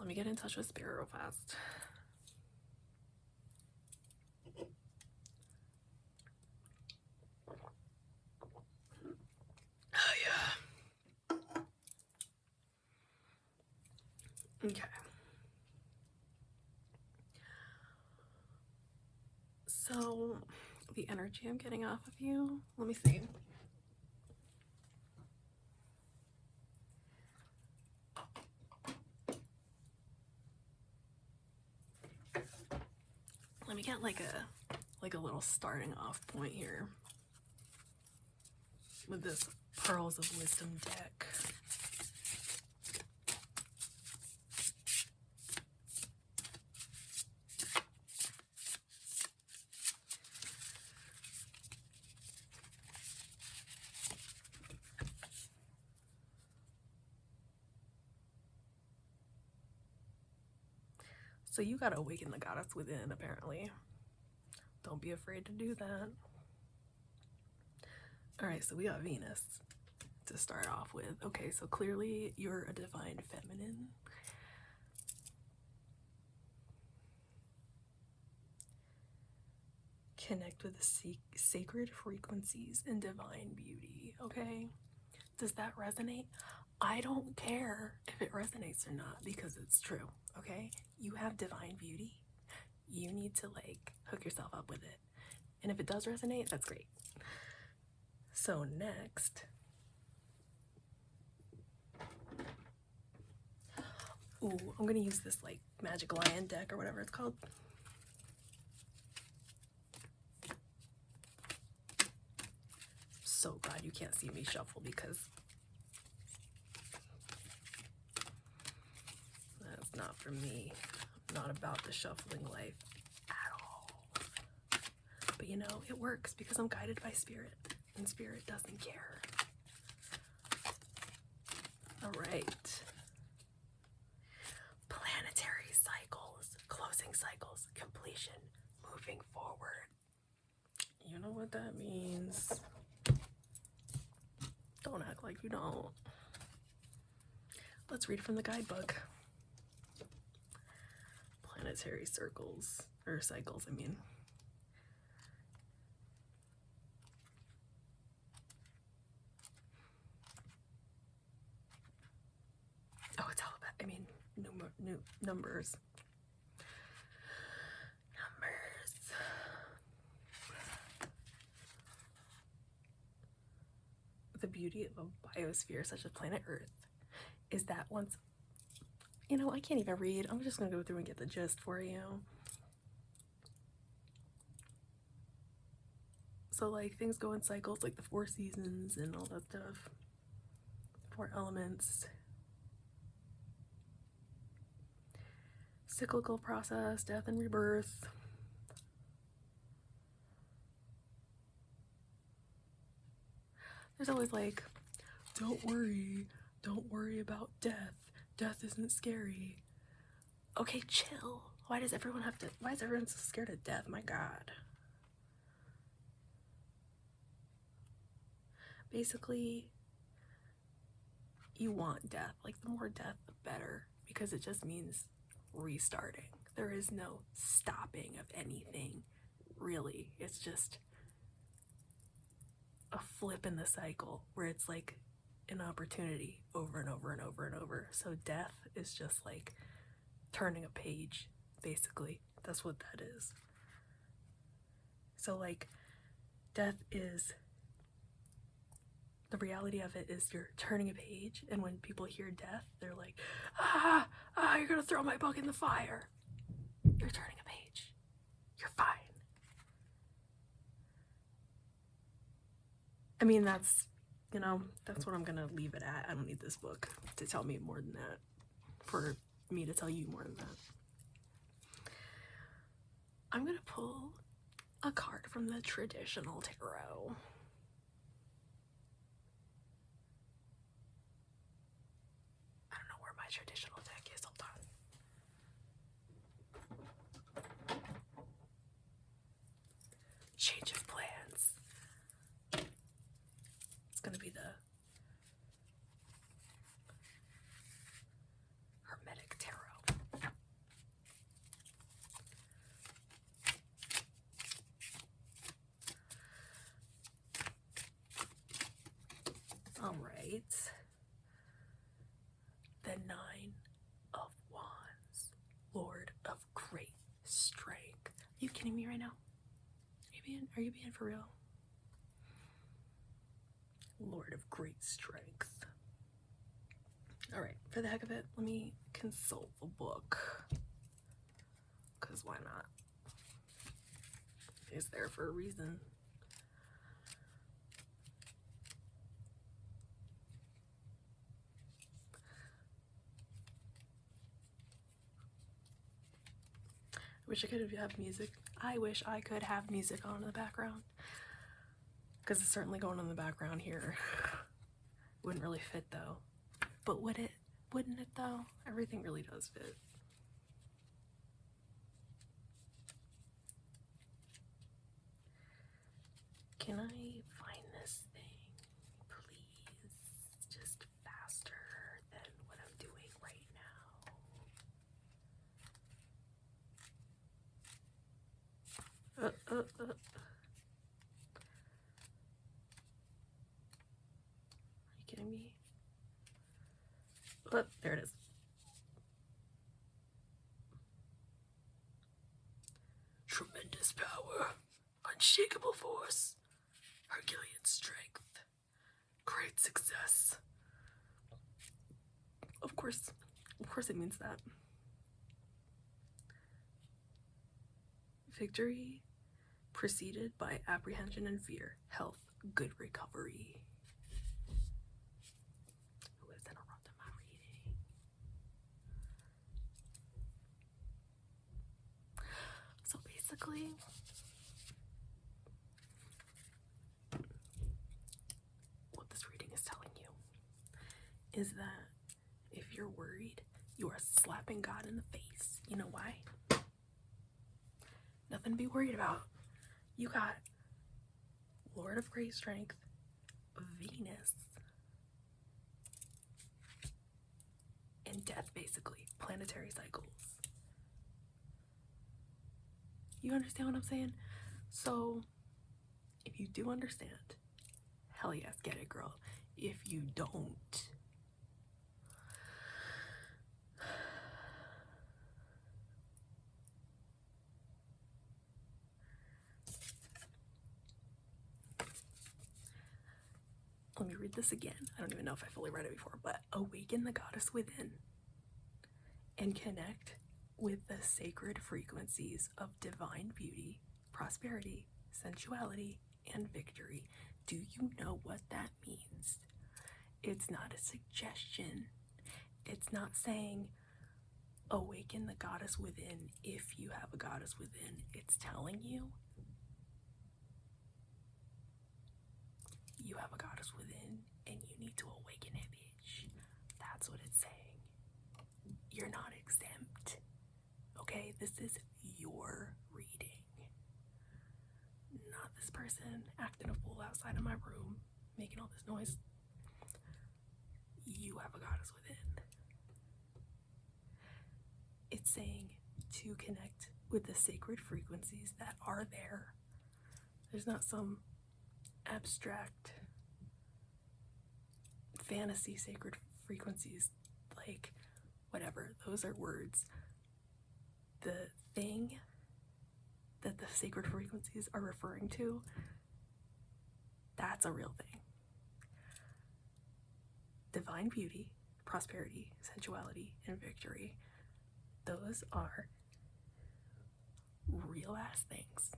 me get in touch with Spirit real fast. Oh, yeah. Okay. So, the energy I'm getting off of you, let me see. Let me get like a little starting off point here with this Pearls of Wisdom deck. So you gotta awaken the goddess within, apparently. Don't be afraid to do that. Alright, so we got Venus to start off with. Okay, so clearly you're a divine feminine. Connect with the sacred frequencies and divine beauty, okay? Does that resonate? I don't care if it resonates or not because it's true, okay? You have divine beauty. You need to like hook yourself up with it. And if it does resonate, that's great. So next, ooh, I'm gonna use this like Magic Lion deck or whatever it's called. So glad you can't see me shuffle because that's not for me. I'm not about the shuffling life at all. But you know, it works because I'm guided by Spirit, and Spirit doesn't care. All right. Planetary cycles, closing cycles, completion, moving forward. You know what that means. Don't act like you don't. Let's read from the guidebook. Planetary circles, or cycles, I mean. Oh, it's alphabet. I mean, numbers. The beauty of a biosphere such as planet Earth is that once, you know, I can't even read. I'm just gonna go through and get the gist for you. So like things go in cycles, like the 4 seasons and all that stuff. 4 elements. Cyclical process, death and rebirth. There's always like, don't worry about death. Death isn't scary. Okay, chill. Why is everyone so scared of death? My God. Basically, you want death. Like, the more death, the better. Because it just means restarting. There is no stopping of anything, really. It's just a flip in the cycle where it's like an opportunity over and over and over and over. So death is just like turning a page, basically. That's what that is. So like death is, the reality of it is you're turning a page, and when people hear death, they're like, you're gonna throw my book in the fire. You're turning a page. You're fine. I mean, that's, you know, that's what I'm gonna leave it at. I don't need this book to tell me more than that, for me to tell you more than that. I'm gonna pull a card from the traditional tarot. I don't know where my traditional deck is. Hold on. Change of plans. It's gonna be the Hermetic Tarot. the Nine of Wands, Lord of Great Strength. Are you kidding me right now? Are you being for real? Lord of Great Strength. Alright, for the heck of it, let me consult the book. Because why not? It's there for a reason. I wish I could have music. I wish I could have music on in the background. Because it's certainly going on in the background here. Wouldn't really fit though. But would it? Wouldn't it though? Everything really does fit. Can I find this thing, please? Just faster than what I'm doing right now. Are you kidding me? Oh, there it is. Tremendous power, unshakable force, Herculean strength, great success. Of course it means that. Victory preceded by apprehension and fear, health, good recovery. Who is interrupting my reading? So basically, what this reading is telling you is that if you're worried, you are slapping God in the face. You know why? Nothing to be worried about. You got Lord of Great Strength, Venus, and death, basically. Planetary cycles. You understand what I'm saying? So, if you do understand, hell yes, get it, girl. If you don't, let me read this again. I don't even know if I fully read it before, but awaken the goddess within and connect with the sacred frequencies of divine beauty, prosperity, sensuality, and victory. Do you know what that means? It's not a suggestion. It's not saying awaken the goddess within if you have a goddess within. It's telling you you have a goddess within and you need to awaken it, bitch. That's what it's saying. You're not exempt. Okay, this is your reading. Not this person acting a fool outside of my room, making all this noise. You have a goddess within. It's saying to connect with the sacred frequencies that are there. There's not some abstract fantasy sacred frequencies, like whatever. Those are words. The thing that the sacred frequencies are referring to, that's a real thing. Divine beauty, prosperity, sensuality, and victory. Those are real ass things.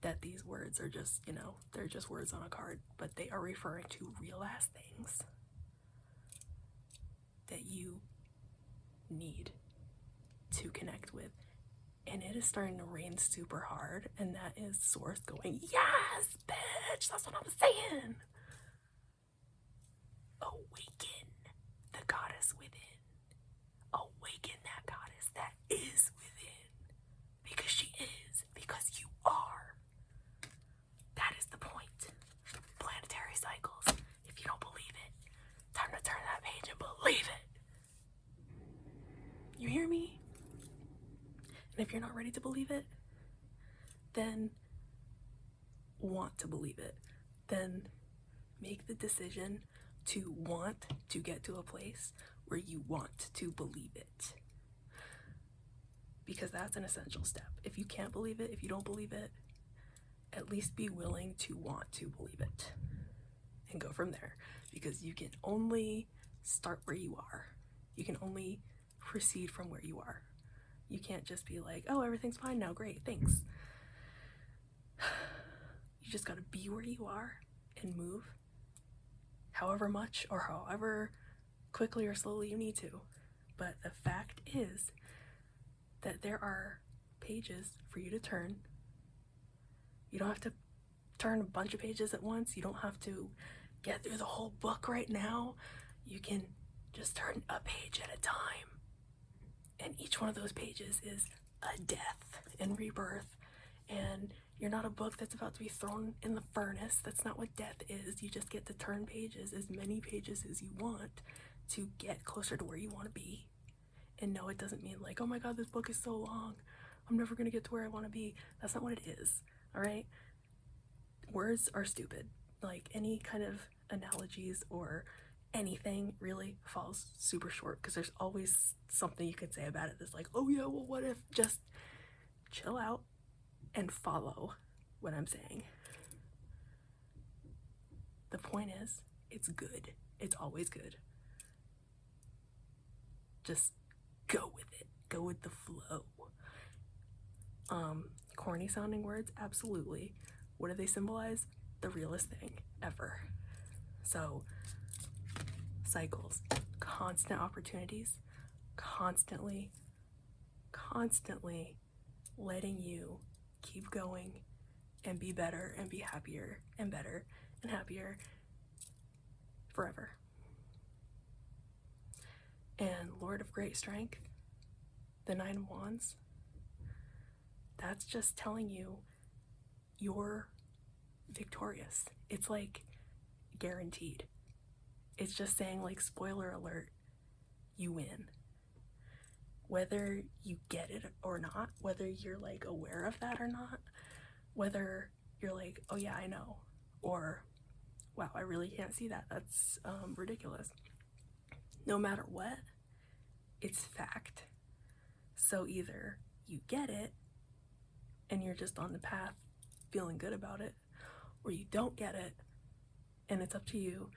That these words are just, they're just words on a card, but they are referring to real ass things that you need to connect with. And it is starting to rain super hard, and that is Source going, yes, bitch, that's what I'm saying. Awaken the goddess within. Awaken that goddess that is within. Because she is. Because you are. That is the point. Planetary cycles. If you don't believe it, time to turn that page and believe it. You hear me? And if you're not ready to believe it, then want to believe it. Then make the decision to want to get to a place where you want to believe it. Because that's an essential step. If you can't believe it, if you don't believe it, at least be willing to want to believe it and go from there. Because you can only start where you are. You can only proceed from where you are. You can't just be like, oh, everything's fine now, great, thanks. You just gotta be where you are and move however much or however quickly or slowly you need to. But the fact is that there are pages for you to turn. You don't have to turn a bunch of pages at once. You don't have to get through the whole book right now. You can just turn a page at a time. And each one of those pages is a death and rebirth. And you're not a book that's about to be thrown in the furnace. That's not what death is. You just get to turn pages, as many pages as you want, to get closer to where you want to be. And no, it doesn't mean like, oh my god, this book is so long, I'm never gonna get to where I want to be. That's not what it is, all right? Words are stupid. Like, any kind of analogies or anything really falls super short, because there's always something you could say about it that's like, oh yeah, well, what if? Just chill out and follow what I'm saying. The point is, it's good. It's always good. Just go with it. Go with the flow. Corny sounding words, absolutely. What do they symbolize? The realest thing ever. So, cycles, constant opportunities, constantly letting you keep going and be better and be happier and better and happier forever. And Lord of Great Strength, the Nine of Wands, that's just telling you you're victorious. It's like guaranteed. It's just saying, like, spoiler alert, you win. Whether you get it or not, whether you're like aware of that or not, whether you're like, oh yeah, I know, or wow, I really can't see that, that's ridiculous. No matter what, it's fact. So either you get it and you're just on the path feeling good about it, or you don't get it and it's up to you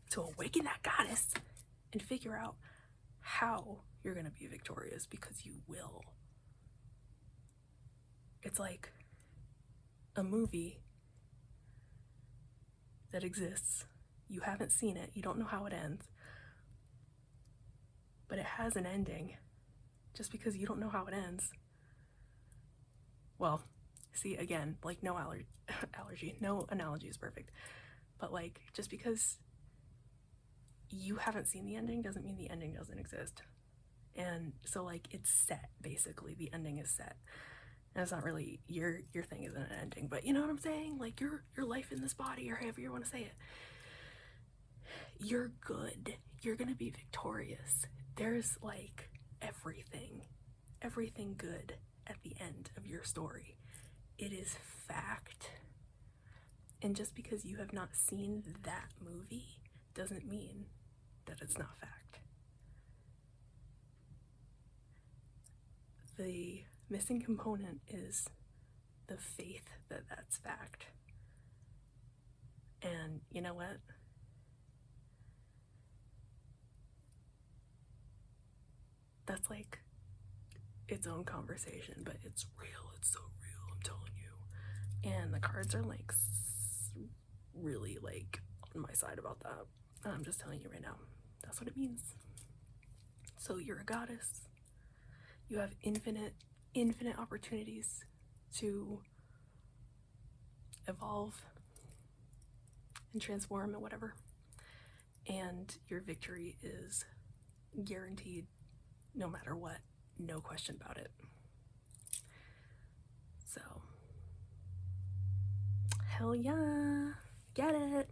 to awaken that goddess and figure out how you're gonna be victorious, because you will. It's like a movie that exists. You haven't seen it, you don't know how it ends, but it has an ending. Just because you don't know how it ends, well, see, again, like, no allergy, no analogy is perfect, but like, just because you haven't seen the ending doesn't mean the ending doesn't exist. And so, like, it's set, basically. The ending is set. And it's not really, your thing isn't an ending, but you know what I'm saying? Like, your life in this body, or however you want to say it, you're good. You're gonna be victorious. There's, like, everything good at the end of your story. It is fact. And just because you have not seen that movie doesn't mean that it's not fact. The missing component is the faith that that's fact. And you know what? That's like its own conversation, but it's real. It's so real, I'm telling you. And the cards are like really like on my side about that. I'm just telling you right now. That's what it means. So you're a goddess. You have infinite opportunities to evolve and transform and whatever. And your victory is guaranteed no matter what. No question about it. So, hell yeah. Get it.